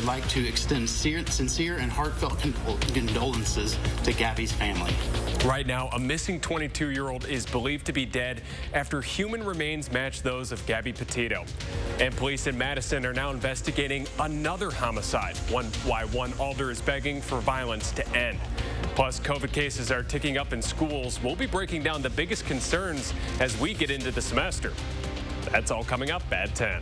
would like to extend sincere and heartfelt condolences to Gabby's family. Right now, a missing 22-year-old is believed to be dead after human remains match those of Gabby Petito. And police in Madison are now investigating another homicide, why one alder is begging for violence to end. Plus, COVID cases are ticking up in schools. We'll be breaking down the biggest concerns as we get into the semester. That's all coming up at 10.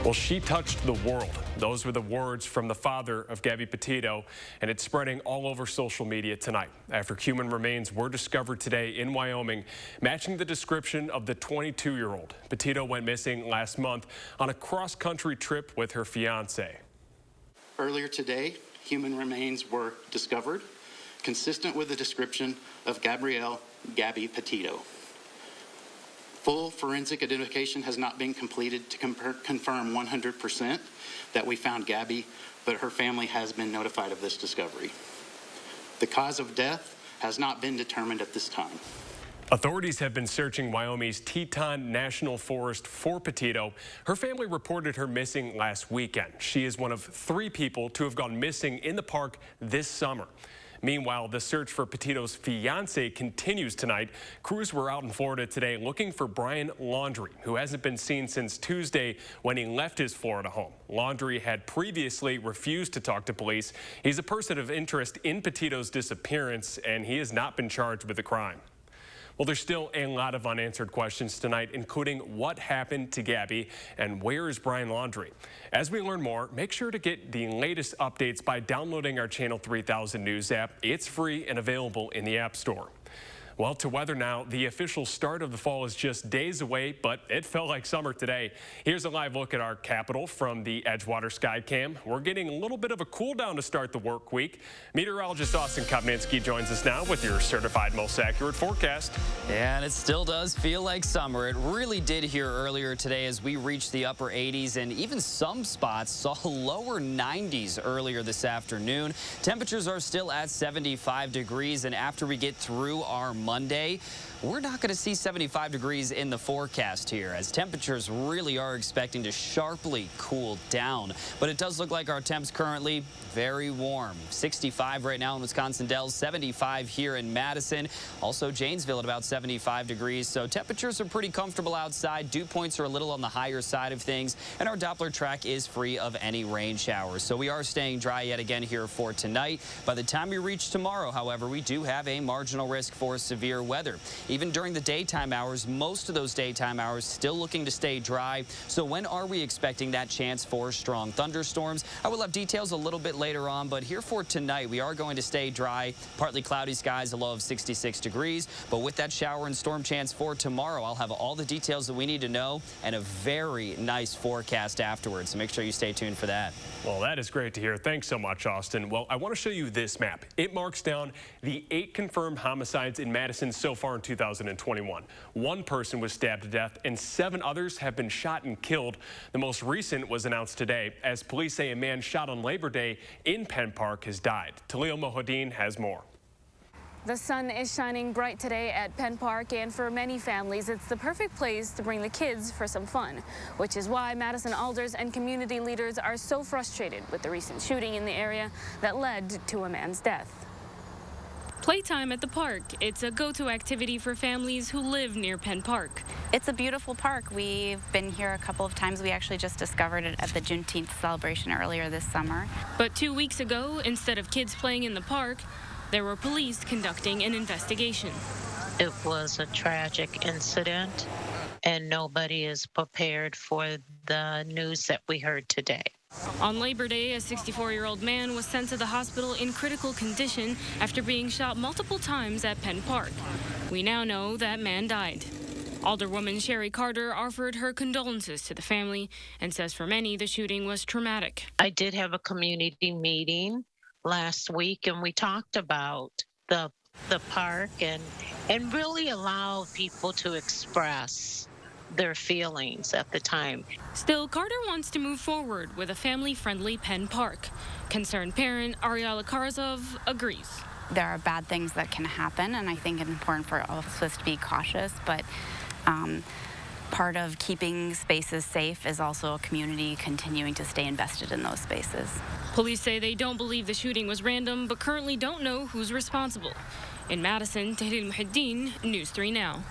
Well, she touched the world. Those were the words from the father of Gabby Petito, and it's spreading all over social media tonight after human remains were discovered today in Wyoming, matching the description of the 22-year-old. Petito went missing last month on a cross-country trip with her fiancé. Earlier today, human remains were discovered, consistent with the description of Gabby Petito. Full forensic identification has not been completed to confirm 100% that we found Gabby, but her family has been notified of this discovery. The cause of death has not been determined at this time. Authorities have been searching Wyoming's Teton National Forest for Petito. Her family reported her missing last weekend. She is one of 3 people to have gone missing in the park this summer. Meanwhile, the search for Petito's fiancé continues tonight. Crews were out in Florida today looking for Brian Laundrie, who hasn't been seen since Tuesday when he left his Florida home. Laundrie had previously refused to talk to police. He's a person of interest in Petito's disappearance, and he has not been charged with the crime. Well, there's still a lot of unanswered questions tonight, including what happened to Gabby and where is Brian Laundrie. As we learn more, make sure to get the latest updates by downloading our Channel 3000 News app. It's free and available in the App Store. Well, to weather now, the official start of the fall is just days away, but it felt like summer today. Here's a live look at our capital from the Edgewater Skycam. We're getting a little bit of a cool down to start the work week. Meteorologist Austin Kopninski joins us now with your certified most accurate forecast. Yeah, and it still does feel like summer. It really did here earlier today as we reached the upper 80s, and even some spots saw lower 90s earlier this afternoon. Temperatures are still at 75 degrees, and after we get through our Monday, we're not going to see 75 degrees in the forecast here, as temperatures really are expecting to sharply cool down. But it does look like our temps currently very warm. 65 right now in Wisconsin Dells, 75 here in Madison. Also Janesville at about 75 degrees. So temperatures are pretty comfortable outside. Dew points are a little on the higher side of things, and our Doppler track is free of any rain showers. So we are staying dry yet again here for tonight. By the time we reach tomorrow, however, we do have a marginal risk for severe weather. Even during the daytime hours, most of those daytime hours still looking to stay dry. So when are we expecting that chance for strong thunderstorms? I will have details a little bit later on, but here for tonight, we are going to stay dry. Partly cloudy skies, a low of 66 degrees. But with that shower and storm chance for tomorrow, I'll have all the details that we need to know and a very nice forecast afterwards. So make sure you stay tuned for that. Well, that is great to hear. Thanks so much, Austin. Well, I want to show you this map. It marks down the 8 confirmed homicides in Madison so far in 2021. 1 person was stabbed to death and 7 others have been shot and killed. The most recent was announced today as police say a man shot on Labor Day in Penn Park has died. Talil Mohadeen has more. The sun is shining bright today at Penn Park, and for many families, it's the perfect place to bring the kids for some fun, which is why Madison alders and community leaders are so frustrated with the recent shooting in the area that led to a man's death. Playtime at the park. It's a go-to activity for families who live near Penn Park. It's a beautiful park. We've been here a couple of times. We actually just discovered it at the Juneteenth celebration earlier this summer. But 2 weeks ago, instead of kids playing in the park, there were police conducting an investigation. It was a tragic incident, and nobody is prepared for the news that we heard today. On Labor Day, a 64-year-old man was sent to the hospital in critical condition after being shot multiple times at Penn Park. We now know that man died. Alderwoman Sherry Carter offered her condolences to the family and says for many the shooting was traumatic. I did have a community meeting last week, and we talked about the park and really allow people to express their feelings at the time. Still, Carter wants to move forward with a family-friendly Penn Park. Concerned parent Ariela Karzov agrees. There are bad things that can happen, and I think it's important for all of us to be cautious, but Part of keeping spaces safe is also a community continuing to stay invested in those spaces. Police say they don't believe the shooting was random, but currently don't know who's responsible. In Madison, Tahrir Muhiddin, News 3 Now.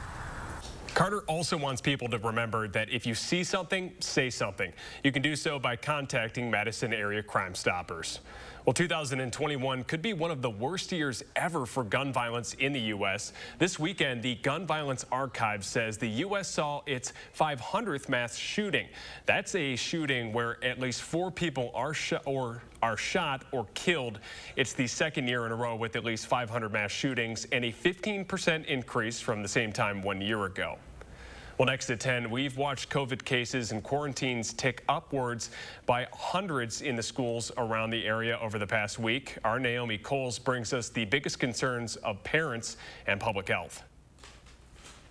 Carter also wants people to remember that if you see something, say something. You can do so by contacting Madison area Crime Stoppers. Well, 2021 could be one of the worst years ever for gun violence in the U.S. This weekend, the Gun Violence Archive says the U.S. saw its 500th mass shooting. That's a shooting where at least 4 people are shot or killed. It's the second year in a row with at least 500 mass shootings and a 15% increase from the same time 1 year ago. Well, next at 10, we've watched COVID cases and quarantines tick upwards by hundreds in the schools around the area over the past week. Our Naomi Coles brings us the biggest concerns of parents and public health.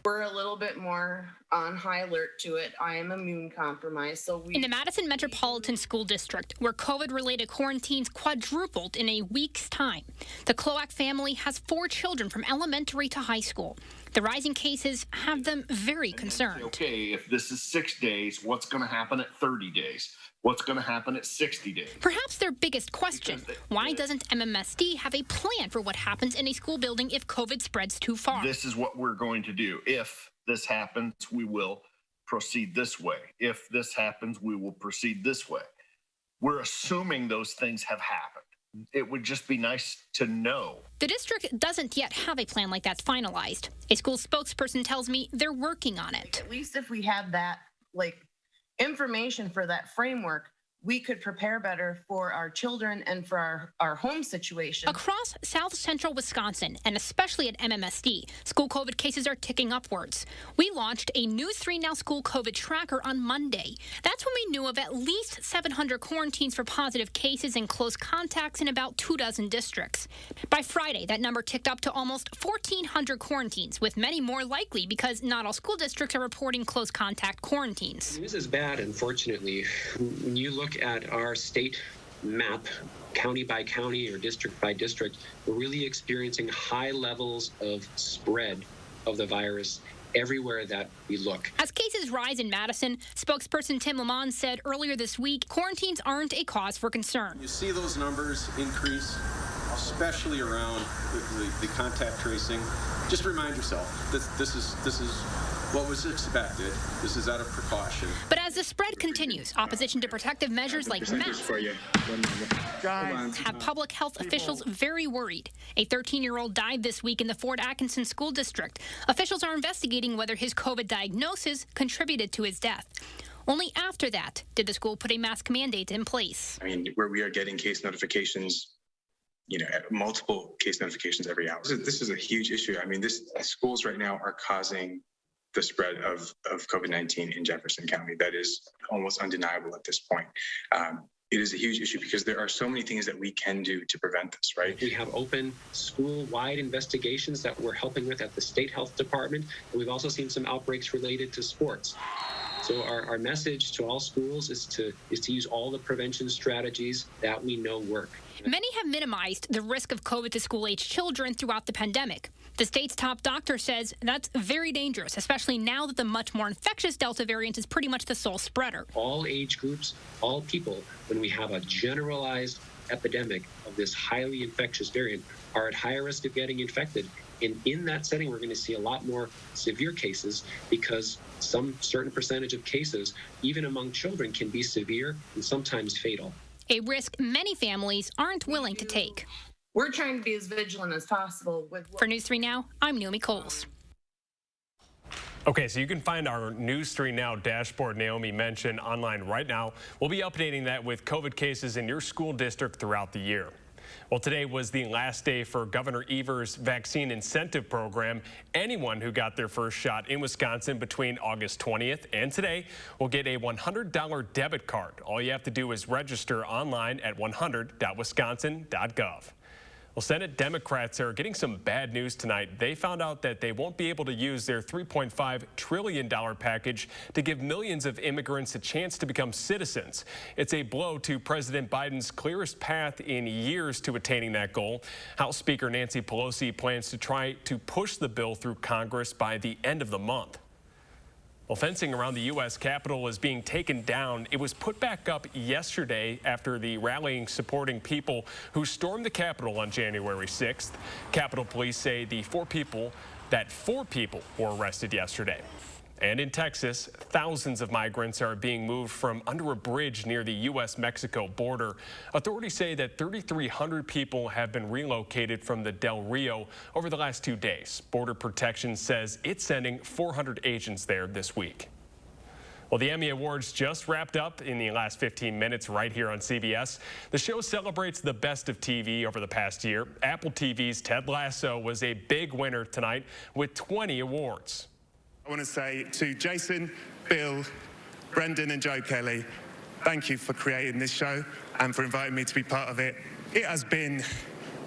We're a little bit more on high alert to it. I am immune compromised, so In the Madison Metropolitan School District, where COVID-related quarantines quadrupled in a week's time, the Kloak family has 4 children from elementary to high school. The rising cases have them very concerned. Okay, if this is 6 days, what's going to happen at 30 days? What's going to happen at 60 days? Perhaps their biggest question, why doesn't MMSD have a plan for what happens in a school building if COVID spreads too far? This is what we're going to do. If this happens, we will proceed this way. If this happens, we will proceed this way. We're assuming those things have happened. It would just be nice to know. The district doesn't yet have a plan like that finalized. A school spokesperson tells me they're working on it. at least if we had that, information for that framework, we could prepare better for our children and for our home situation. Across South Central Wisconsin, and especially at MMSD, school COVID cases are ticking upwards. We launched a News 3 Now school COVID tracker on Monday. That's when we knew of at least 700 quarantines for positive cases and close contacts in about 24 districts. By Friday, that number ticked up to almost 1,400 quarantines, with many more likely because not all school districts are reporting close contact quarantines. The news is bad, unfortunately. When you look at our state map, county by county or district by district, we're really experiencing high levels of spread of the virus everywhere that we look. As cases rise in Madison, spokesperson Tim Lamont said earlier this week, quarantines aren't a cause for concern. You see those numbers increase, especially around the contact tracing. Just remind yourself, this is what was expected. This is out of precaution. But as the spread continues, opposition to protective measures like masks have public health officials very worried. A 13-year-old died this week in the Fort Atkinson School District. Officials are investigating whether his COVID diagnosis contributed to his death. Only after that did the school put a mask mandate in place. I mean, where we are getting case notifications, multiple case notifications every hour. This is a huge issue. I mean, schools right now are causing the spread of COVID-19 in Jefferson County. That is almost undeniable at this point. It is a huge issue because there are so many things that we can do to prevent this, right? We have open school-wide investigations that we're helping with at the state health department, and we've also seen some outbreaks related to sports. So our message to all schools is to use all the prevention strategies that we know work. Many have minimized the risk of COVID to school-age children throughout the pandemic. The state's top doctor says that's very dangerous, especially now that the much more infectious Delta variant is pretty much the sole spreader. All age groups, all people, when we have a generalized epidemic of this highly infectious variant, are at higher risk of getting infected. And in that setting, we're going to see a lot more severe cases because some certain percentage of cases, even among children, can be severe and sometimes fatal. A risk many families aren't willing to take. We're trying to be as vigilant as possible. For News 3 Now, I'm Naomi Coles. Okay, so you can find our News 3 Now dashboard Naomi mentioned online right now. We'll be updating that with COVID cases in your school district throughout the year. Well, today was the last day for Governor Evers' vaccine incentive program. Anyone who got their first shot in Wisconsin between August 20th and today will get a $100 debit card. All you have to do is register online at 100.wisconsin.gov. Well, Senate Democrats are getting some bad news tonight. They found out that they won't be able to use their $3.5 trillion package to give millions of immigrants a chance to become citizens. It's a blow to President Biden's clearest path in years to attaining that goal. House Speaker Nancy Pelosi plans to try to push the bill through Congress by the end of the month. Well, fencing around the U.S. Capitol is being taken down. It was put back up yesterday after the rallying supporting people who stormed the Capitol on January 6th. Capitol Police say four people were arrested yesterday. And in Texas, thousands of migrants are being moved from under a bridge near the U.S.-Mexico border. Authorities say that 3,300 people have been relocated from the Del Rio over the last 2 days. Border Protection says it's sending 400 agents there this week. Well, the Emmy Awards just wrapped up in the last 15 minutes right here on CBS. The show celebrates the best of TV over the past year. Apple TV's Ted Lasso was a big winner tonight with 20 awards. I want to say to Jason, Bill, Brendan and Joe Kelly, thank you for creating this show and for inviting me to be part of it. It has been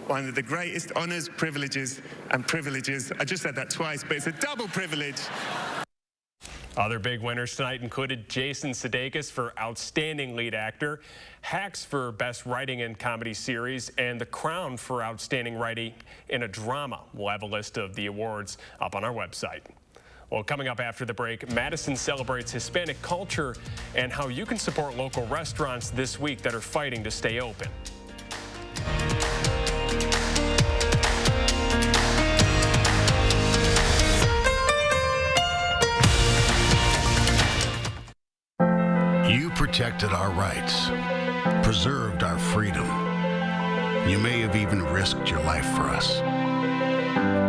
one of the greatest honors, privileges. I just said that twice, but it's a double privilege. Other big winners tonight included Jason Sudeikis for Outstanding Lead Actor, Hacks for Best Writing in Comedy Series, and The Crown for Outstanding Writing in a Drama. We'll have a list of the awards up on our website. Well, coming up after the break, Madison celebrates Hispanic culture and how you can support local restaurants this week that are fighting to stay open. You protected our rights, preserved our freedom. You may have even risked your life for us.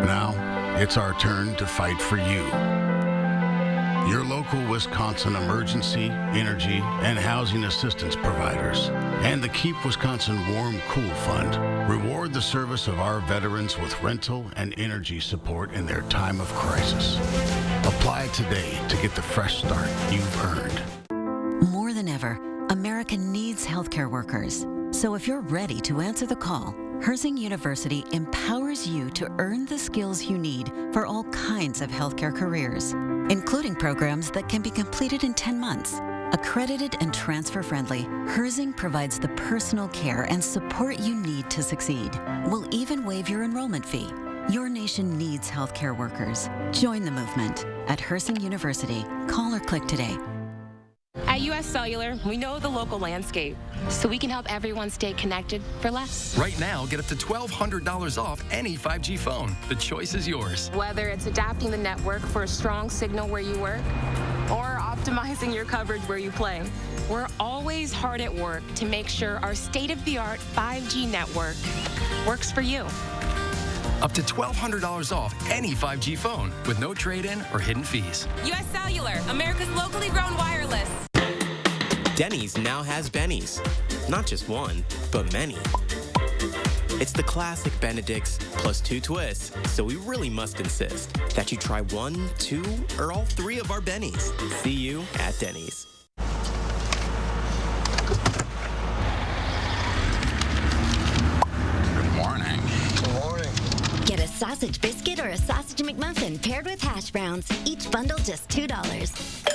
Now, it's our turn to fight for you. Your local Wisconsin emergency, energy, and housing assistance providers, and the Keep Wisconsin Warm Cool Fund reward the service of our veterans with rental and energy support in their time of crisis. Apply today to get the fresh start you've earned. More than ever, America needs healthcare workers. So if you're ready to answer the call, Herzing University empowers you to earn the skills you need for all kinds of healthcare careers, including programs that can be completed in 10 months. Accredited and transfer-friendly, Herzing provides the personal care and support you need to succeed. We'll even waive your enrollment fee. Your nation needs healthcare workers. Join the movement at Herzing University. Call or click today. At US Cellular, we know the local landscape, so we can help everyone stay connected for less. Right now, get up to $1,200 off any 5G phone. The choice is yours. Whether it's adapting the network for a strong signal where you work, or optimizing your coverage where you play, we're always hard at work to make sure our state-of-the-art 5G network works for you. Up to $1,200 off any 5G phone with no trade-in or hidden fees. US Cellular, America's locally grown wireless. Denny's now has Bennies. Not just one, but many. It's the classic Benedict's plus 2 twists, so we really must insist that you try 1, 2, or all 3 of our Bennies. See you at Denny's. Good morning. Good morning. Get a sausage biscuit or a sausage McMuffin paired with hash browns. Each bundle just $2.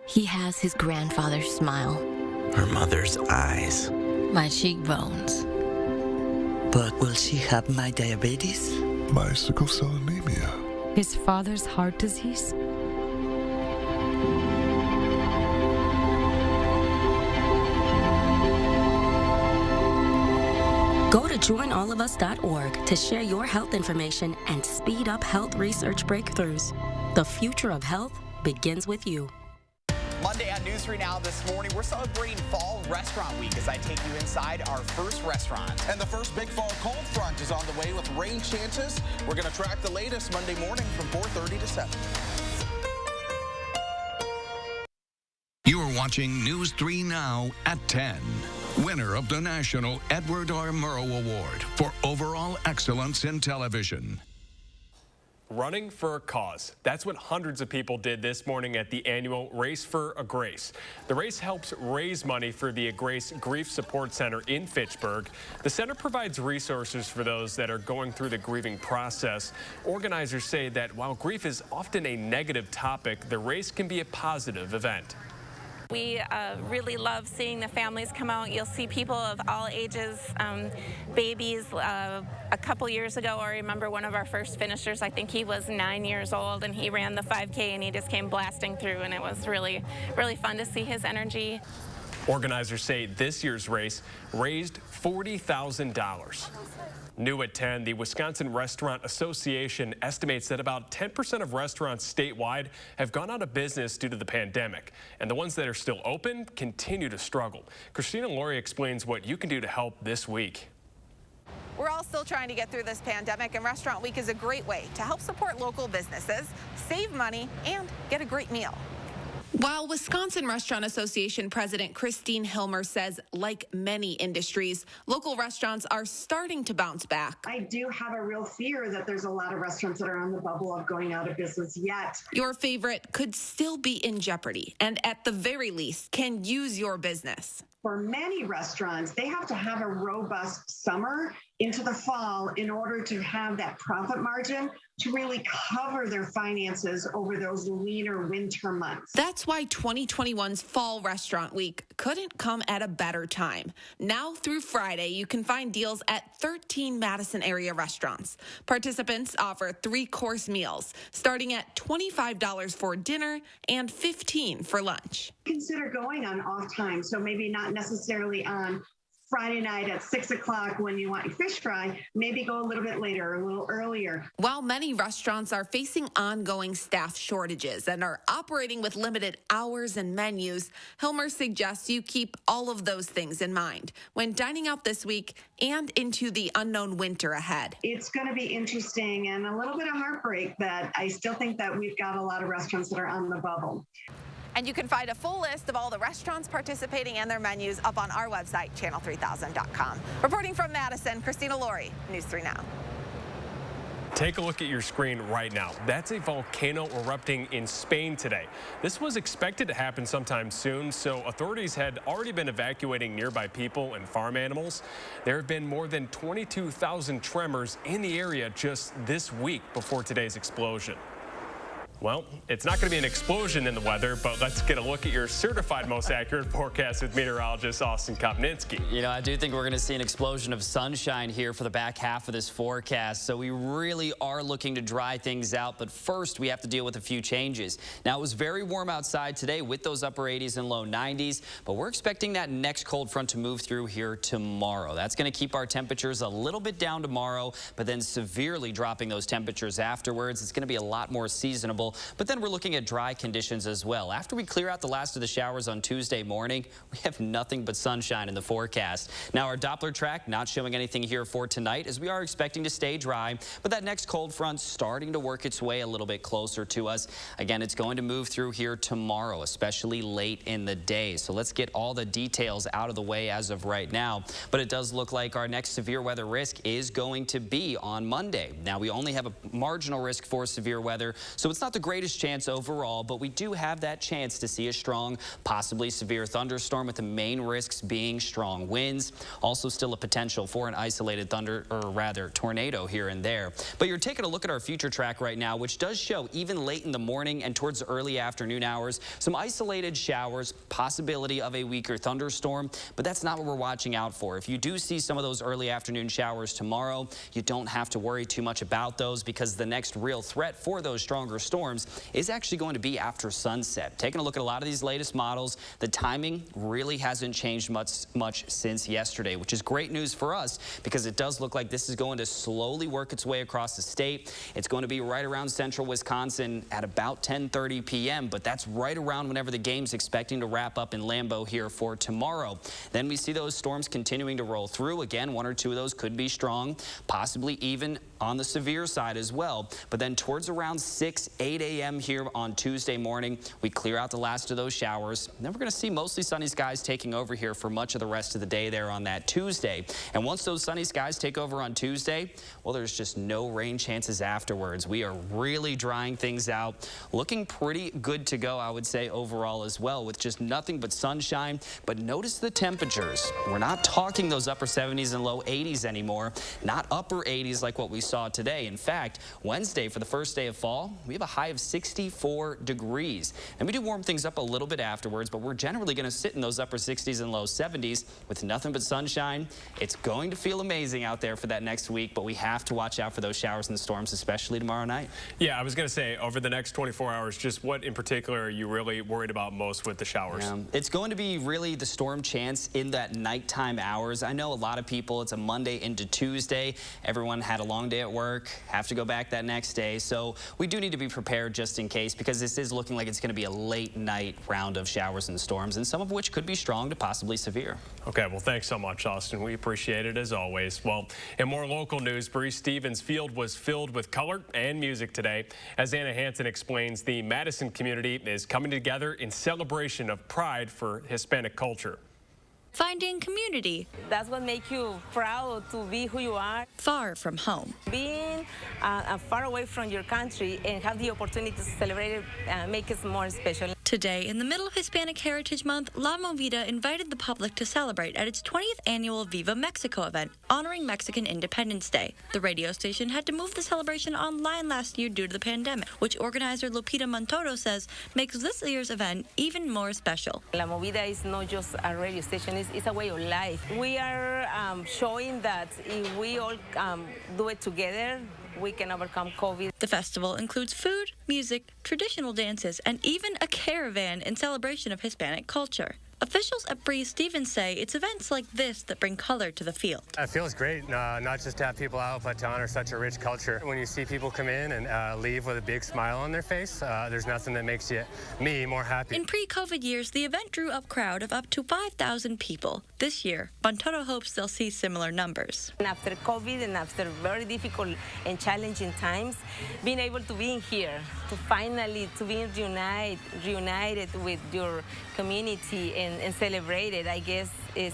He has his grandfather's smile. Her mother's eyes. My cheekbones. But will she have my diabetes? My sickle cell anemia. His father's heart disease. Go to joinallofus.org to share your health information and speed up health research breakthroughs. The future of health begins with you. Monday on News 3 Now this morning, we're celebrating Fall Restaurant Week as I take you inside our first restaurant. And the first big fall cold front is on the way with rain chances. We're going to track the latest Monday morning from 4:30 to 7. You're watching News 3 Now at 10. Winner of the National Edward R. Murrow Award for Overall Excellence in Television. Running for a cause. That's what hundreds of people did this morning at the annual Race for a Grace. The race helps raise money for the A Grace Grief Support Center in Fitchburg. The center provides resources for those that are going through the grieving process. Organizers say that while grief is often a negative topic, the race can be a positive event. We really love seeing the families come out. You'll see people of all ages, babies. A couple years ago, I remember one of our first finishers, I think he was 9 years old, and he ran the 5K, and he just came blasting through, and it was really, really fun to see his energy. Organizers say this year's race raised $40,000. New at 10, the Wisconsin Restaurant Association estimates that about 10% of restaurants statewide have gone out of business due to the pandemic, and the ones that are still open continue to struggle. Christina Laurie explains what you can do to help this week. We're all still trying to get through this pandemic, and Restaurant Week is a great way to help support local businesses, save money, and get a great meal. While Wisconsin Restaurant Association President Christine Hilmer says, like many industries, local restaurants are starting to bounce back. I do have a real fear that there's a lot of restaurants that are on the bubble of going out of business yet. Your favorite could still be in jeopardy, and at the very least, can use your business. For many restaurants, they have to have a robust summer into the fall in order to have that profit margin to really cover their finances over those leaner winter months. That's why 2021's Fall Restaurant Week couldn't come at a better time. Now through Friday, you can find deals at 13 Madison area restaurants. Participants offer 3-course meals, starting at $25 for dinner and $15 for lunch. Consider going on off time, so maybe not necessarily on Friday night at 6 o'clock when you want your fish fry, maybe go a little bit later or a little earlier. While many restaurants are facing ongoing staff shortages and are operating with limited hours and menus, Hilmer suggests you keep all of those things in mind when dining out this week and into the unknown winter ahead. It's going to be interesting and a little bit of heartbreak that I still think that we've got a lot of restaurants that are on the bubble. And you can find a full list of all the restaurants participating and their menus up on our website, channel3000.com. Reporting from Madison, Christina Laurie, News 3 Now. Take a look at your screen right now. That's a volcano erupting in Spain today. This was expected to happen sometime soon, so authorities had already been evacuating nearby people and farm animals. There have been more than 22,000 tremors in the area just this week before today's explosion. Well, it's not going to be an explosion in the weather, but let's get a look at your certified most accurate forecast with meteorologist Austin Kopninski. You know, I do think we're going to see an explosion of sunshine here for the back half of this forecast, so we really are looking to dry things out, but first we have to deal with a few changes. Now, it was very warm outside today with those upper 80s and low 90s, but we're expecting that next cold front to move through here tomorrow. That's going to keep our temperatures a little bit down tomorrow, but then severely dropping those temperatures afterwards. It's going to be a lot more seasonable. But then we're looking at dry conditions as well. After we clear out the last of the showers on Tuesday morning, we have nothing but sunshine in the forecast. Now, our Doppler track not showing anything here for tonight, as we are expecting to stay dry, but that next cold front starting to work its way a little bit closer to us. Again, it's going to move through here tomorrow, especially late in the day. So let's get all the details out of the way as of right now. But it does look like our next severe weather risk is going to be on Monday. Now, we only have a marginal risk for severe weather, so it's not the greatest chance overall, but we do have that chance to see a strong, possibly severe thunderstorm, with the main risks being strong winds. Also still a potential for an isolated tornado here and there. But you're taking a look at our future track right now, which does show even late in the morning and towards the early afternoon hours, some isolated showers, possibility of a weaker thunderstorm, but that's not what we're watching out for. If you do see some of those early afternoon showers tomorrow, you don't have to worry too much about those, because the next real threat for those stronger storms is actually going to be after sunset. Taking a look at a lot of these latest models, the timing really hasn't changed much since yesterday, which is great news for us, because it does look like this is going to slowly work its way across the state. It's going to be right around central Wisconsin at about 10:30 p.m., but that's right around whenever the game's expecting to wrap up in Lambeau here for tomorrow. Then we see those storms continuing to roll through. Again, one or two of those could be strong, possibly even on the severe side as well. But then towards around 8 a.m. here on Tuesday morning, we clear out the last of those showers. Then we're going to see mostly sunny skies taking over here for much of the rest of the day there on that Tuesday. And once those sunny skies take over on Tuesday, well, there's just no rain chances afterwards. We are really drying things out, looking pretty good to go, I would say, overall as well, with just nothing but sunshine. But notice the temperatures. We're not talking those upper 70s and low 80s anymore, not upper 80s like what we saw today. In fact, Wednesday, for the first day of fall, we have a high of 64 degrees. And we do warm things up a little bit afterwards, but we're generally going to sit in those upper 60s and low 70s with nothing but sunshine. It's going to feel amazing out there for that next week, but we have to watch out for those showers and storms, especially tomorrow night. Yeah, I was going to say, over the next 24 hours, just what in particular are you really worried about most with the showers? It's going to be really the storm chance in that nighttime hours. I know a lot of people, it's a Monday into Tuesday. Everyone had a long day at work, have to go back that next day. So we do need to be prepared just in case, because this is looking like it's going to be a late night round of showers and storms, and some of which could be strong to possibly severe. Okay, well, thanks so much, Austin. We appreciate it as always. Well, in more local news, Breese Stevens Field was filled with color and music today. As Anna Hansen explains, the Madison community is coming together in celebration of pride for Hispanic culture. Finding community. That's what makes you proud to be who you are. Far from home. Being far away from your country and have the opportunity to celebrate it makes it more special. Today, in the middle of Hispanic Heritage Month, La Movida invited the public to celebrate at its 20th annual Viva Mexico event, honoring Mexican Independence Day. The radio station had to move the celebration online last year due to the pandemic, which organizer Lupita Montoro says makes this year's event even more special. La Movida is not just a radio station, it's a way of life. We are showing that if we all do it together, we can overcome COVID. The festival includes food, music, traditional dances, and even a caravan in celebration of Hispanic culture. Officials at Breese Stevens say it's events like this that bring color to the field. It feels great, not just to have people out, but to honor such a rich culture. When you see people come in and leave with a big smile on their face, there's nothing that makes me more happy. In pre-COVID years, the event drew a crowd of up to 5,000 people. This year, Montoro hopes they'll see similar numbers. And after COVID and after very difficult and challenging times, being able to be in here, to finally to be reunited with your community and celebrate it, I guess, is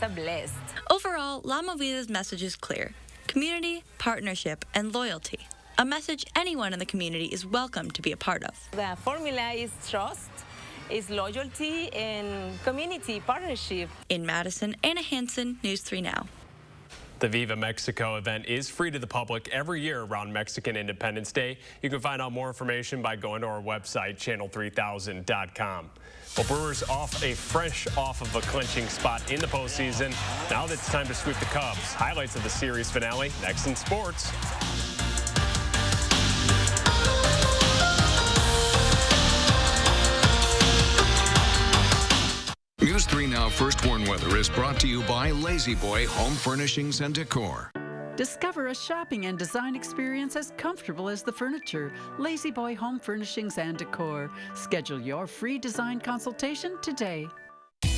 a blessed. Overall, La Movida's message is clear: community, partnership, and loyalty. A message anyone in the community is welcome to be a part of. The formula is trust, is loyalty, and community partnership. In Madison, Anna Hansen, News 3 Now. The Viva Mexico event is free to the public every year around Mexican Independence Day. You can find out more information by going to our website, channel3000.com. Well, Brewers fresh off of a clinching spot in the postseason. Now that it's time to sweep the Cubs. Highlights of the series finale next in sports. News 3 Now First Warn Weather is brought to you by Lazy Boy Home Furnishings and Decor. Discover a shopping and design experience as comfortable as the furniture. Lazy Boy Home Furnishings and Decor. Schedule your free design consultation today.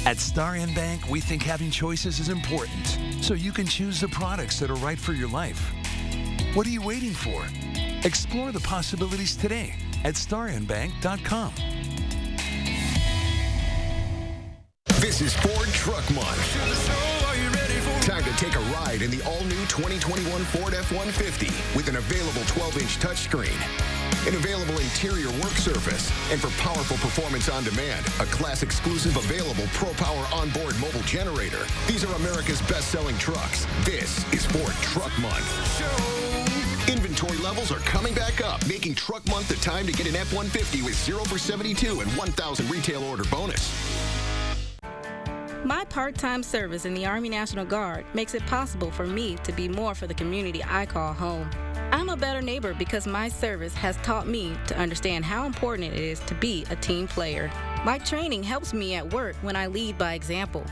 At Starion Bank, we think having choices is important, so you can choose the products that are right for your life. What are you waiting for? Explore the possibilities today at starionbank.com. This is Ford Truck Month. Time to take a ride in the all-new 2021 Ford F-150 with an available 12-inch touchscreen, an available interior work surface, and for powerful performance on demand, a class-exclusive available Pro-Power onboard mobile generator. These are America's best-selling trucks. This is Ford Truck Month. Inventory levels are coming back up, making Truck Month the time to get an F-150 with 0 for 72 and 1,000 retail order bonus. My part-time service in the Army National Guard makes it possible for me to be more for the community I call home. I'm a better neighbor because my service has taught me to understand how important it is to be a team player. My training helps me at work when I lead by example.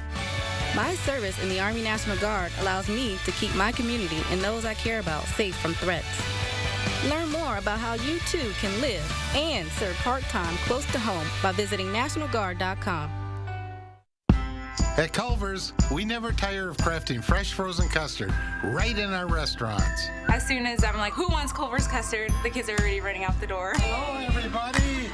My service in the Army National Guard allows me to keep my community and those I care about safe from threats. Learn more about how you too can live and serve part-time close to home by visiting nationalguard.com. At Culver's, we never tire of crafting fresh frozen custard right in our restaurants. As soon as I'm like, who wants Culver's custard? The kids are already running out the door. Hello, everybody.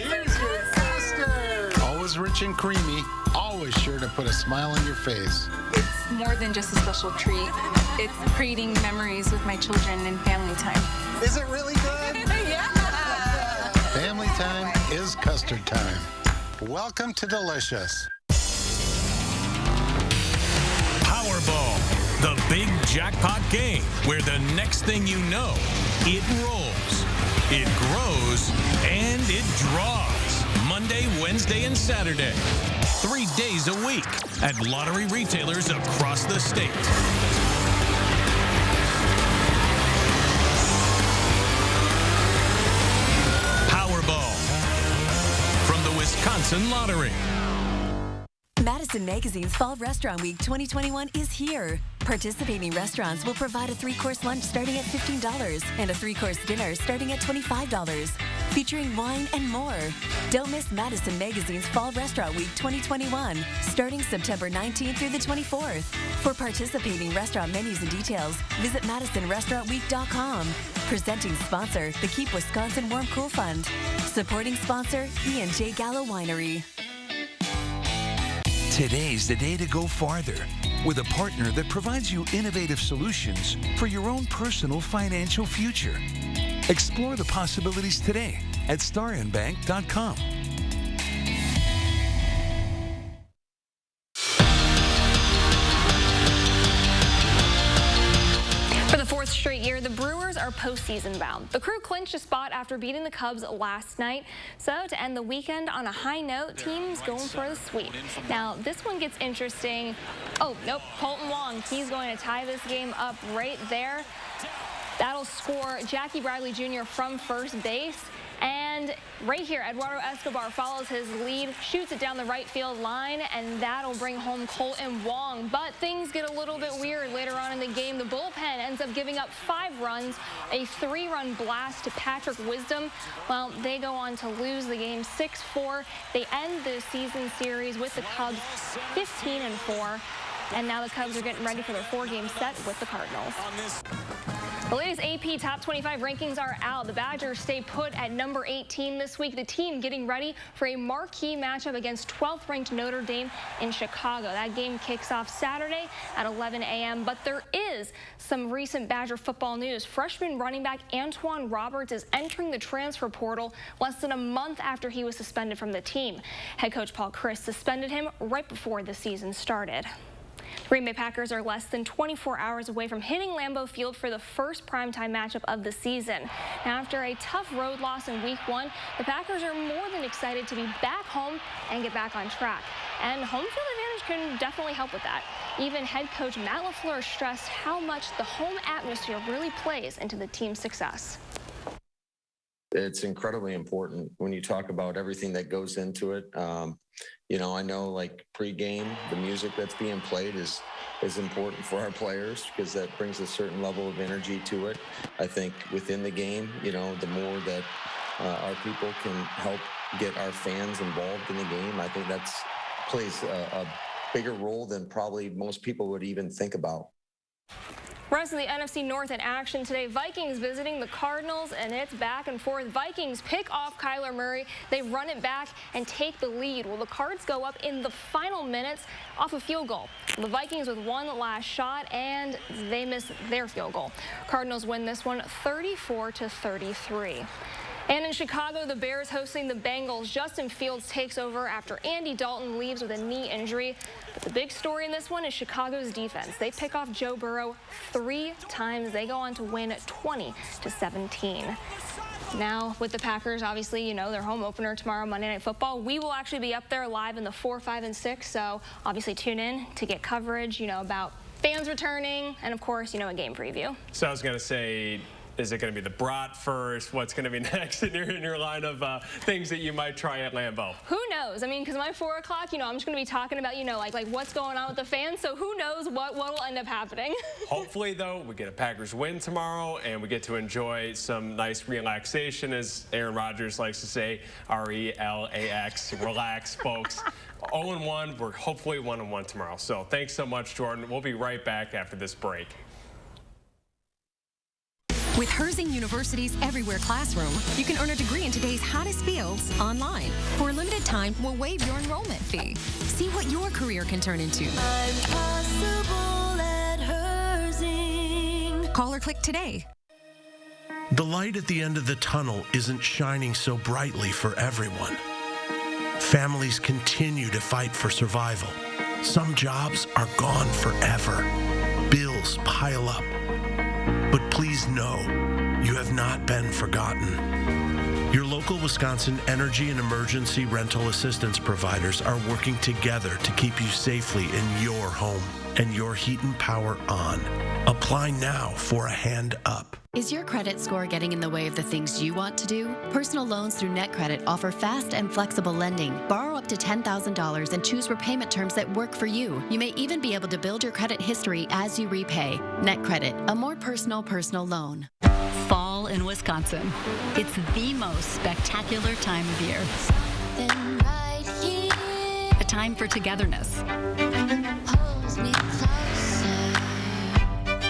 Here's your custard. Always rich and creamy, always sure to put a smile on your face. It's more than just a special treat. It's creating memories with my children and family time. Is it really good? Yeah. Family time is custard time. Welcome to Delicious. Powerball. The big jackpot game where the next thing you know, it rolls, it grows, and it draws. Monday, Wednesday, and Saturday. 3 days a week at lottery retailers across the state. Powerball from the Wisconsin Lottery. Madison Magazine's Fall Restaurant Week 2021 is here. Participating restaurants will provide a 3-course lunch starting at $15 and a 3-course dinner starting at $25, featuring wine and more. Don't miss Madison Magazine's Fall Restaurant Week 2021, starting September 19th through the 24th. For participating restaurant menus and details, visit MadisonRestaurantWeek.com. Presenting sponsor, the Keep Wisconsin Warm Cool Fund. Supporting sponsor, E&J Gallo Winery. Today's the day to go farther with a partner that provides you innovative solutions for your own personal financial future. Explore the possibilities today at StarionBank.com. For the 4th straight year, the Brewers are postseason bound. The Crew clinched a spot after beating the Cubs last night. So to end the weekend on a high note, teams going for the sweep. Now, this one gets interesting. Oh, nope, Colton Wong, he's going to tie this game up right there. That'll score Jackie Bradley Jr. from first base. And right here, Eduardo Escobar follows his lead, shoots it down the right field line, and that'll bring home Colton Wong. But things get a little bit weird later on in the game. The bullpen ends up giving up 5 runs, a 3-run blast to Patrick Wisdom. Well, they go on to lose the game 6-4. They end the season series with the Cubs 15-4. And now the Cubs are getting ready for their 4-game set with the Cardinals. The latest AP Top 25 rankings are out. The Badgers stay put at number 18 this week. The team getting ready for a marquee matchup against 12th-ranked Notre Dame in Chicago. That game kicks off Saturday at 11 a.m. But there is some recent Badger football news. Freshman running back Antoine Roberts is entering the transfer portal less than a month after he was suspended from the team. Head coach Paul Chryst suspended him right before the season started. Green Bay Packers are less than 24 hours away from hitting Lambeau Field for the first primetime matchup of the season. Now, after a tough road loss in Week 1, the Packers are more than excited to be back home and get back on track. And home field advantage can definitely help with that. Even head coach Matt LaFleur stressed how much the home atmosphere really plays into the team's success. It's incredibly important when you talk about everything that goes into it. You know, I know like pregame, the music that's being played is important for our players because that brings a certain level of energy to it. I think within the game, you know, the more that our people can help get our fans involved in the game, I think that's plays a bigger role than probably most people would even think about. Rest of the NFC North in action today. Vikings visiting the Cardinals, and it's back and forth. Vikings pick off Kyler Murray. They run it back and take the lead. Well, the Cards go up in the final minutes off a field goal. The Vikings with one last shot, and they miss their field goal. Cardinals win this one 34-33. And in Chicago, the Bears hosting the Bengals. Justin Fields takes over after Andy Dalton leaves with a knee injury. But the big story in this one is Chicago's defense. They pick off Joe Burrow 3 times. They go on to win 20-17. Now, with the Packers, obviously, you know, their home opener tomorrow, Monday Night Football. We will actually be up there live in the 4, 5, and 6. So obviously tune in to get coverage, you know, about fans returning and, of course, you know, a game preview. So I was going to say, is it going to be the brat first? What's going to be next in your line of things that you might try at Lambeau? Who knows? I mean, because my 4 o'clock, you know, I'm just going to be talking about, you know, like what's going on with the fans. So who knows what will end up happening. Hopefully, though, we get a Packers win tomorrow and we get to enjoy some nice relaxation, as Aaron Rodgers likes to say, R-E-L-A-X, relax, folks. 0-1, we're hopefully 1-1 tomorrow. So thanks so much, Jordan. We'll be right back after this break. With Herzing University's Everywhere Classroom, you can earn a degree in today's hottest fields online. For a limited time, we'll waive your enrollment fee. See what your career can turn into. I'm possible at Herzing. Call or click today. The light at the end of the tunnel isn't shining so brightly for everyone. Families continue to fight for survival. Some jobs are gone forever. Bills pile up. But please know, you have not been forgotten. Your local Wisconsin energy and emergency rental assistance providers are working together to keep you safely in your home and your heat and power on. Apply now for a hand up. Is your credit score getting in the way of the things you want to do? Personal loans through NetCredit offer fast and flexible lending. Borrow up to $10,000 and choose repayment terms that work for you. You may even be able to build your credit history as you repay. NetCredit, a more personal loan. Fall in Wisconsin. It's the most spectacular time of year. A time for togetherness.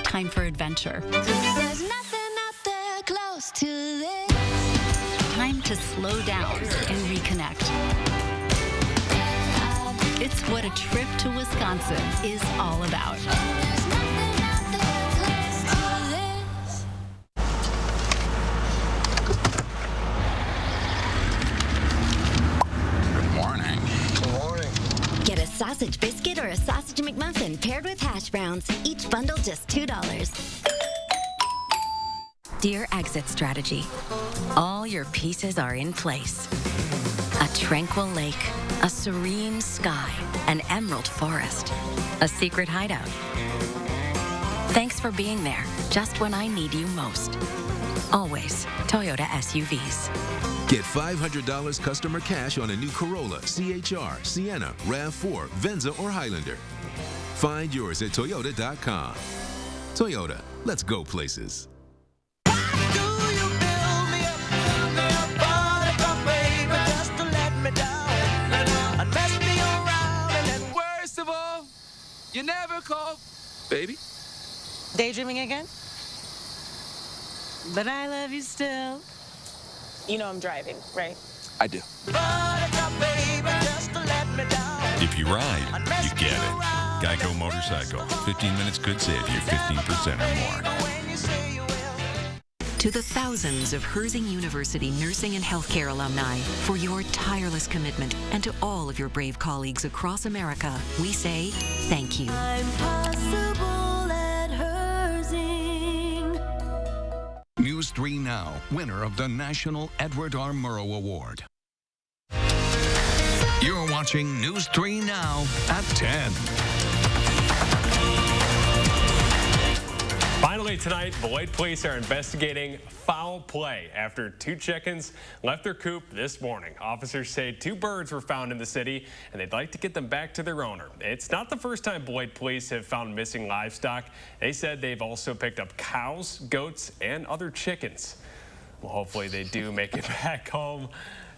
Time for adventure. There's nothing out there close to this. Time to slow down and reconnect. It's what a trip to Wisconsin is all about. Get a sausage biscuit or a sausage McMuffin paired with hash browns. Each bundle just $2. Dear Exit Strategy, all your pieces are in place. A tranquil lake, a serene sky, an emerald forest, a secret hideout. Thanks for being there, just when I need you most. Always Toyota SUVs. Get $500 customer cash on a new Corolla, CHR, Sienna, RAV4, Venza, or Highlander. Find yours at Toyota.com. Toyota, let's go places. You never call, baby. Daydreaming again? But I love you still. You know I'm driving, right? I do. If you ride, you get it. GEICO Motorcycle. 15 minutes could save you 15% or more. To the thousands of Herzing University nursing and healthcare alumni, for your tireless commitment, and to all of your brave colleagues across America, we say thank you. I'm possible at Herzing. News 3 Now, winner of the National Edward R. Murrow Award. You're watching News 3 Now at 10. Finally tonight, Beloit police are investigating foul play after 2 chickens left their coop this morning. Officers say 2 birds were found in the city, and they'd like to get them back to their owner. It's not the first time Beloit police have found missing livestock. They said they've also picked up cows, goats, and other chickens. Well, hopefully they do make it back home,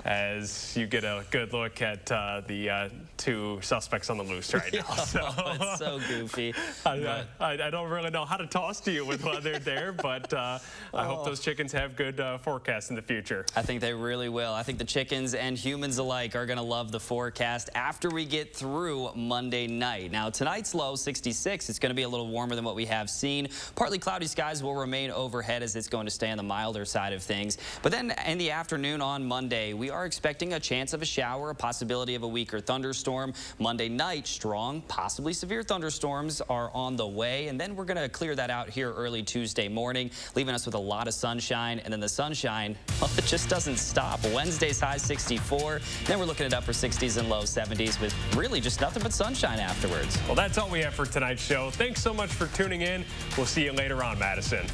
as you get a good look at the 2 suspects on the loose right now. So. It's so goofy. I don't really know how to toss to you with whether they're there, but I hope those chickens have good forecasts in the future. I think they really will. I think the chickens and humans alike are going to love the forecast after we get through Monday night. Now, tonight's low, 66. It's going to be a little warmer than what we have seen. Partly cloudy skies will remain overhead, as it's going to stay on the milder side of things. But then in the afternoon on Monday, we are expecting a chance of a shower, a possibility of a weaker thunderstorm. Monday night, strong, possibly severe thunderstorms are on the way, and then we're going to clear that out here early Tuesday morning, leaving us with a lot of sunshine. And then the sunshine, well, it just doesn't stop. Wednesday's high 64, then we're looking at upper 60s and low 70s with really just nothing but sunshine afterwards. Well, that's all we have for tonight's show. Thanks so much for tuning in. We'll see you later on, Madison.